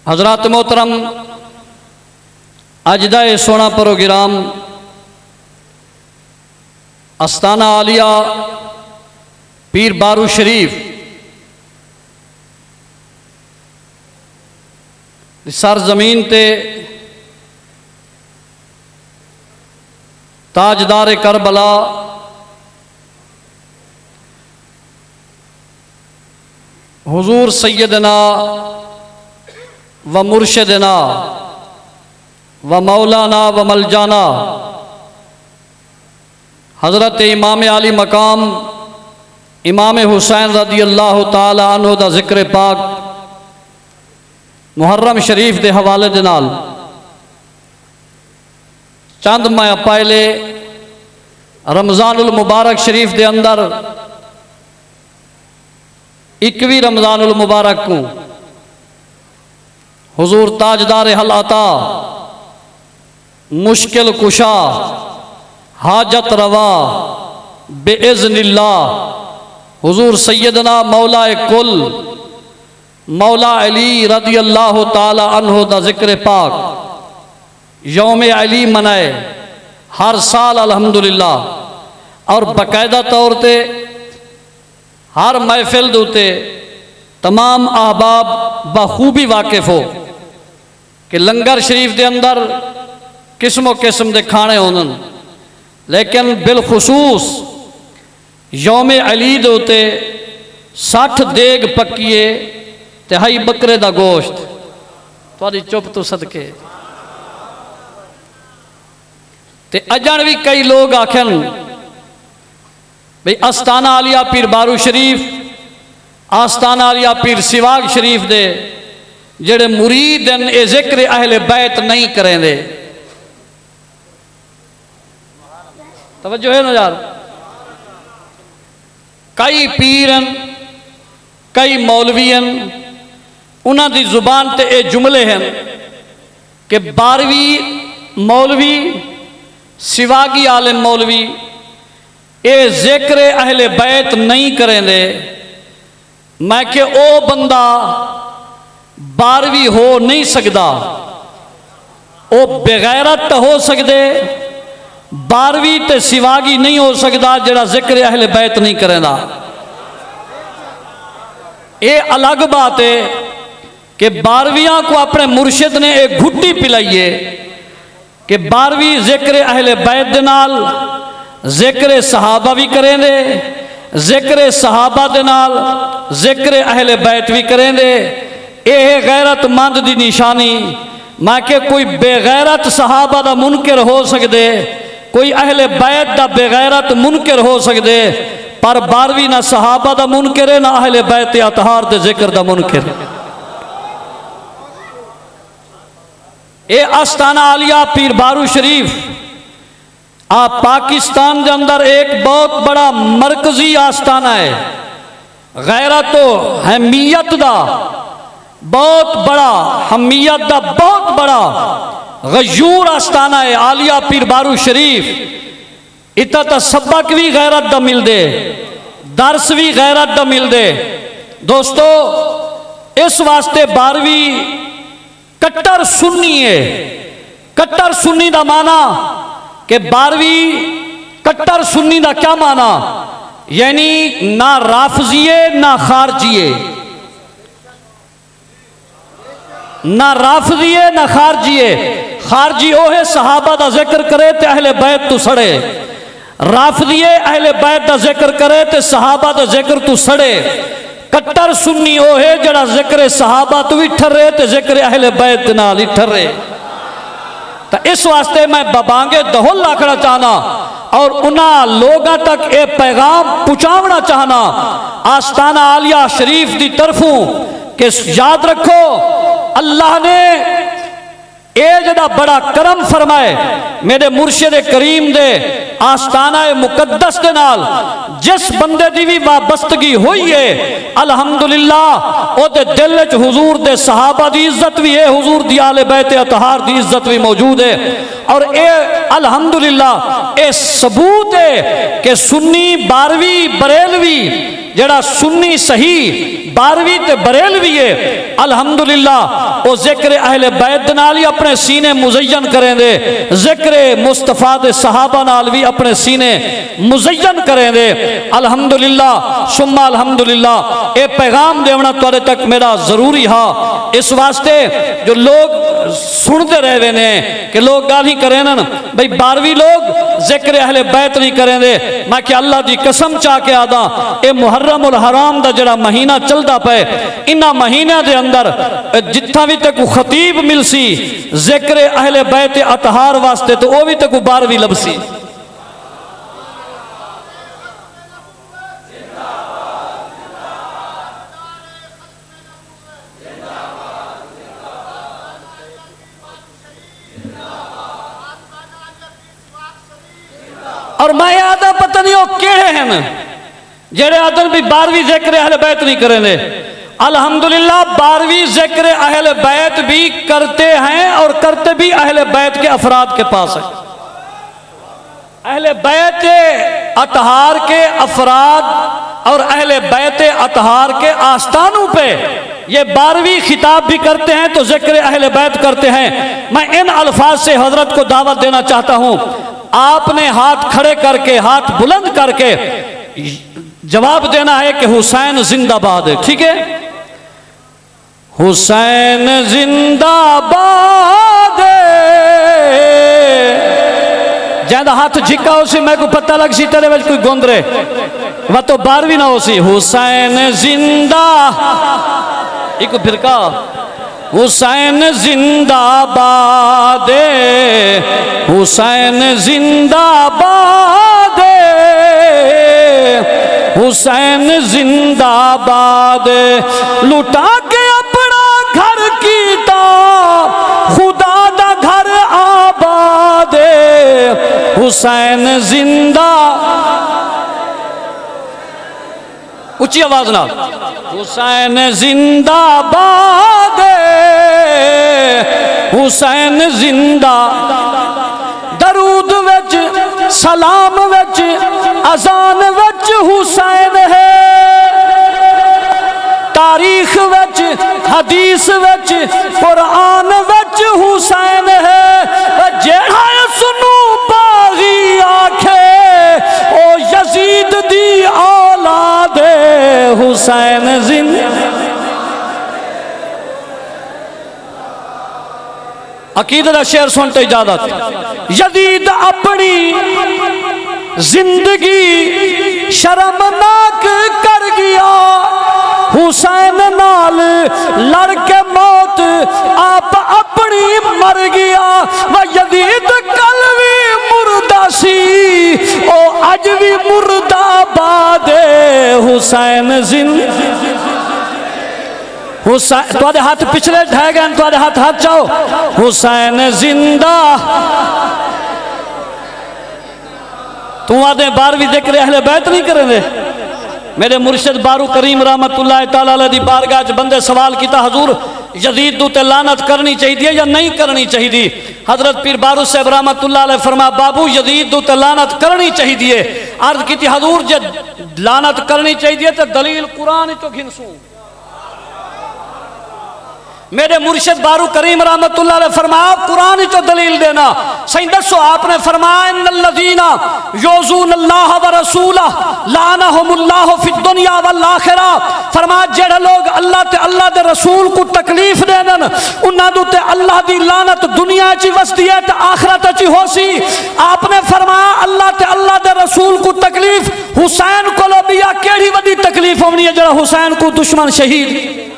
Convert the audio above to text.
हजरात मोहतरम अज दा ये सोना प्रोग्राम आस्ताना आलिया पीर बारू शरीफ सर जमीन ते ताजदार करबला हुजूर सैयदना व मुर्शिदना व मौलाना व मलजाना हज़रत इमाम आली मकाम इमाम हुसैन रदी अल्लाह ताला अन्हु दा जिक्र पाक मुहर्रम शरीफ के हवाले दे नाल चंद मैं पहले रमज़ानुल मुबारक शरीफ के अंदर 21 रमज़ानुल मुबारक को हुजूर ताजदार हलाता मुश्किल कुशा हाजत रवा बेइज़्निल्लाह हुजूर सैयदना मौला कुल मौला अली रदी अल्लाह ताला अन्हु दा जिक्र पाक यौम अली मनाए हर साल अल्हम्दुलिल्लाह और बाकायदा तौर पे हर महफिल दूते तमाम अहबाब बखूबी वाकिफ हो कि लंगर शरीफ के अंदर किस्मों किस्म के खाने होने लेकिन बिलखसूस यौम अली दे उते 60 देग पक्कीए तिहाई बकरे का गोश्त थोड़ी चुप तो सदके ते अजन भी कई लोग आखन भाई आस्ताना आलिया पीर बारू शरीफ आस्ताना आलिया पीर सिवाग शरीफ दे जेड़े मुरीद हैं ये जिक्र अहले बैत नहीं करेंदे। तवज्जो है ना यार, कई पीर कई मौलवी उन्होंने जुबान ते ये जुमले हैं कि 12वीं मौलवी सिवागी आलिम मौलवी ये जिक्र अहले बैत नहीं करेंदे। मैं कि ओ बंदा 12वीं हो नहीं सकता, वो बेगैरत हो सकते 12वीं ते सिवागी नहीं हो सकता जड़ा जिक्र अहले बैत नहीं करेंदा। ये अलग बात है कि 12वियां को अपने मुर्शिद ने एक घुट्टी पिलाइए कि 12वीं जिक्र अहले बैत दे नाल जिक्र सहाबा भी करेंदे, जिक्र सहाबा दे नाल जिक्र अहले बैत भी करेंदे। यह गैरतमंद की निशानी। मैं कि कोई बेगैरत सहाबा का मुनकर हो सकते, कोई अहले बैत का बेगैरत मुनकर हो सकते, पर 12वीं ना सहाबा का मुनकर है ना अहले बैत अतहार के जिक्र का मुनकर। ये आस्ताना आलिया पीर बारू शरीफ आप पाकिस्तान के अंदर एक बहुत बड़ा मरकजी आस्ताना है। गैरत तो हमीयत का बहुत बड़ा, हमीयत का बहुत बड़ा गयूर आस्ताना है आलिया पीर बारू शरीफ। इतना तो सबक भी गैरत का मिलते, दर्स भी गैरत का मिलते। दोस्तों इस वास्ते 12वीं कट्टर सुन्नी है। कट्टर सुन्नी का माना कि 12वीं कट्टर सुन्नी का क्या माना, यानी ना राफजिए ना खारजिए, ना राफजिए ना खारजिए। खारजी ओ है सहाबा का जिक्र करे तो अहले बैत तू सड़े, राफजिए अहले बैत का जिक्र करे तो सहाबा का जिक्र तू सड़े। कट्टर सुन्नी ओ है जड़ा जिक्र सहाबा तू भी ठर्रे तो जिक्र अहले बैत नाल ही ठर्रे। तो इस वास्ते मैं बबांगे दहोल आखना चाहना और उन्होंने लोगों तक ये पैगाम पहुँचाना चाहना आस्ताना आलिया शरीफ की तरफों कि याद रखो अल्लाह ने ये जड़ा बड़ा करम फरमाए मेरे मुर्शिद करीम दे आस्ताना मुकद्दस दे नाल जिस बंदे की भी वाबस्तगी हुई है अल्हम्दुलिल्लाह ओदे दिल च हुजूर दे सहाबा की इज्जत भी है, हुजूर दी आले बैत अतहार की इज्जत भी मौजूद है। और ये अल्हम्दुलिल्लाह ये सबूत है कि सुन्नी 12वीं बरेलवी जड़ा सुन्नी सही 12वीं ते बरेलवी है अल्हम्दुलिल्लाह वो जिक्र अहले बैत नाल ही अपने सीने मुज़य्यन करेंदे, जिक्र मुस्तफा दे सहाबा नाल भी अपने सीने मुज़य्यन करेंदे। अल्हम्दुलिल्लाह सुम्मा अल्हम्दुलिल्लाह ये पैगाम देवना तुहाडे तक मेरा जरूरी हा, इस वास्ते जो लोग सुनते रहे ने कि लोग गाली करें ना भाई 12वीं लोग जिक्र अहले बैत नहीं करेंदे। मैं क्या अल्लाह की कसम चाह के आदा ये मुहर्रम उल हराम दा जड़ा महीना चलता पे इन्हां महीनों के अंदर जिथा भी तक खतीब मिलसी जिक्र अहले बैत अतहार वास्ते तो वह भी तक 12वीं लबसी। और मैं आदा पता नहीं वो केड़े हैं जेड़े आदन भी 12वीं जिक्र अहले बैत नहीं करेंगे। अल्हम्दुलिल्लाह 12वीं जिक्र अहले बैत भी करते हैं और करते भी अहले बैत के अफराद के पास है। अहले बैत अतहार के अफराद और अहले बैत अतहार के आस्थानों पे ये 12वीं खिताब भी करते हैं तो जिक्र अहले बैत करते हैं। मैं इन अल्फाज से हजरत को दावत देना चाहता हूँ, आपने हाथ खड़े करके हाथ बुलंद करके जवाब देना है कि हुसैन जिंदाबाद है। ठीक है, हुसैन जिंदाबाद। ज्यादा हाथ झिका उसी मैं को पता लग सी तेरे कोई गोंदरे वह तो 12वीं ना हो सी। हुसैन जिंदा एक फिरका हुसैन जिंदाबाद, हुसैन जिंदाबाद, हुसैन जिंदाबाद। लुटा के अपना घर कीता खुदा दा घर आबाद, हुसैन जिंदा। ऊंची आवाज ना, हुसैन जिंदाबाद, हुसैन जिंदा। दरूद विच सलाम विच अजान विच हुसैन है, तारीख विच हदीस विच कुरान विच हुसैन है। जेड़ा सुनू बागी आखे ओ यजीद दी औलाद, हुसैन जिंदा। अकीदत शेर सुनते इजाजत। यजीद अपनी जिंदगी शर्मनाक कर गया, हुसैन नाल लड़के मौत आप अपनी मर गया। वह यजीद कल भी मुर्दा सी ओ अज भी मुर्दाबाद, हुसैन जिंदा। हुसैन तुहाडे हाथ पिछले ढह गए, तुहाडे हाथ हाथ चाहो। हुसैन जिंदा। तू आदे 12वीं जिक्र अहले बैत नहीं करेंगे। मेरे मुर्शिद बारू करीम रहमतुल्लाह तआला अलैह दी बारगाह च बंदे सवाल किया, हजूर यजीद ते लानत करनी चाहिए या नहीं करनी चाहिए? हजरत पीर बारू साहब रहमतुल्लाह अलैह फरमा बाबू यजीद ते लानत करनी चाहिए। अर्ज की हजूर जे लानत करनी चाहिए तो दलील कुरान तो घिनसू। मेरे मुर्शिद बारू करीम रहमतुल्लाह अलैह फरमाया कुरान ही तो दलील देना सही दसो। आपने फरमाया इन्नल्लज़ीना युज़ूनल्लाह व रसूलह लानहुमुल्लाहु फिद दुनिया वल आखिरा। फरमाया जेड़े लोग अल्लाह ते अल्लाह दे रसूल को तकलीफ देन उन्हां दे ते अल्लाह दी लानत दुनिया च वसदी है ते आखिरत च होसी। आपने फरमाया अल्लाह ते अल्लाह दे रसूल को तकलीफ हुसैन को भी केड़ी वडी तकलीफ होनी है जेड़ा हुसैन को दुश्मन शहीद